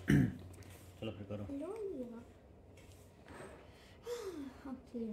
चलो फिर करो। लो यार। Okay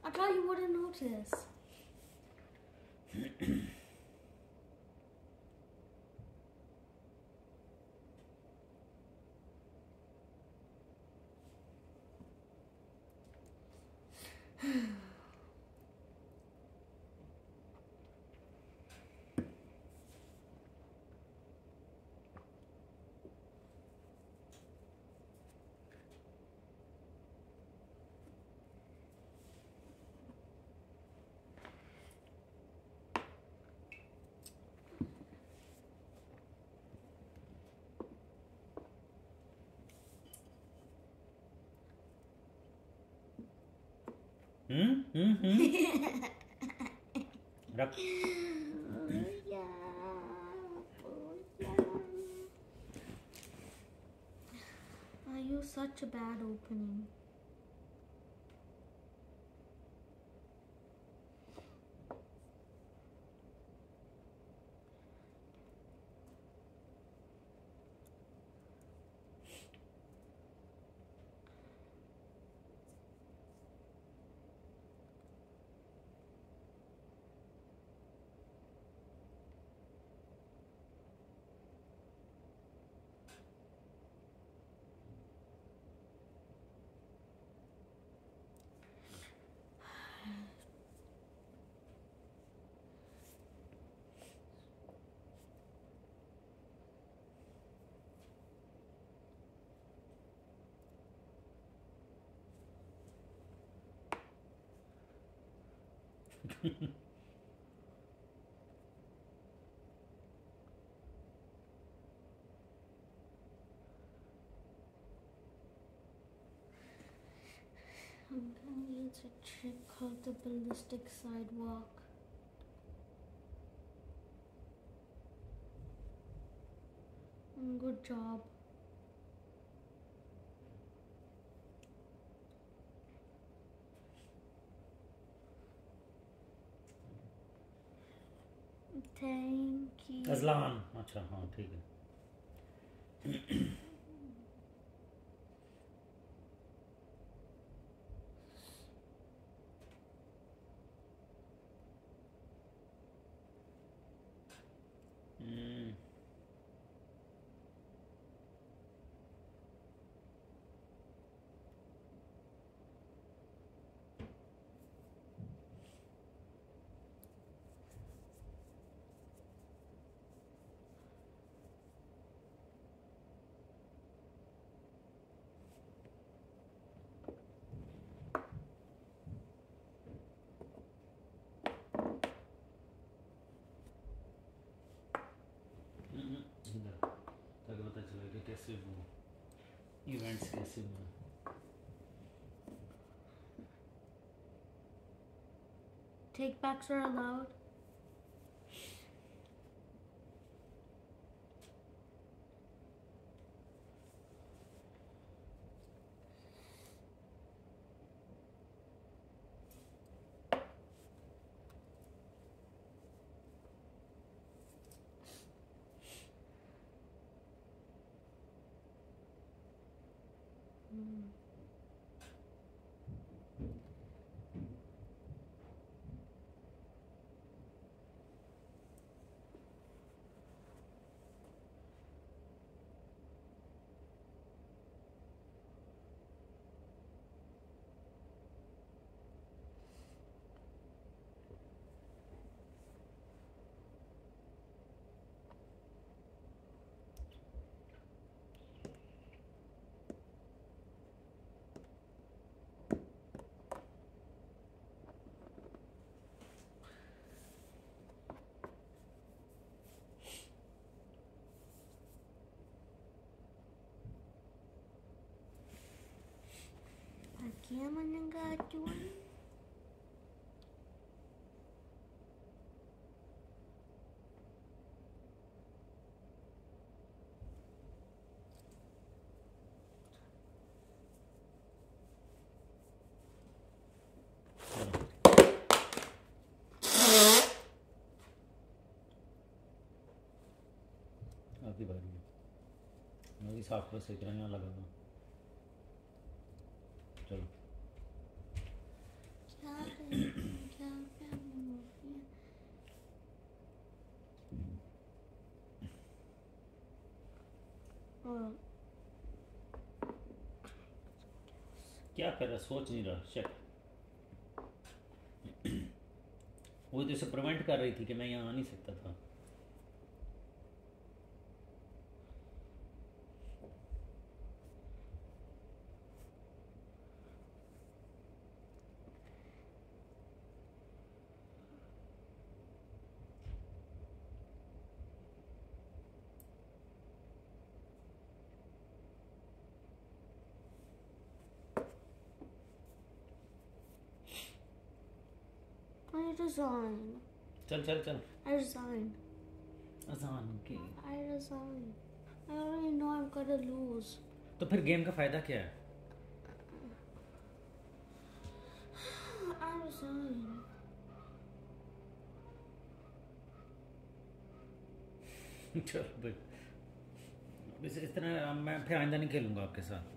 I thought you wouldn't notice. रख। Are you such a bad opening? I'm gonna use a trick called the ballistic sidewalk. Good job. Thank you. Azlan, अच्छा हाँ ठीक है। कैसे हुआ, इवेंट्स कैसे हुआ? Take backs are allowed. Aqui manangatuan. आपकी बारी है। मैं भी सॉफ्टवेयर सीख रहा हूँ, यहाँ लगा हुआ। चलो क्या क्या कर रहा, सोच नहीं रहा। चेक वो तो इसे प्रिवेंट कर रही थी कि मैं यहाँ आ नहीं सकता था। I resign. चल चल चल। I resign. आसान के I resign. I already know I'm gonna lose. तो फिर गेम का फायदा क्या है? I resign. चल भाई, इस तरह मैं फिर आइंदा नहीं खेलूंगा आपके साथ।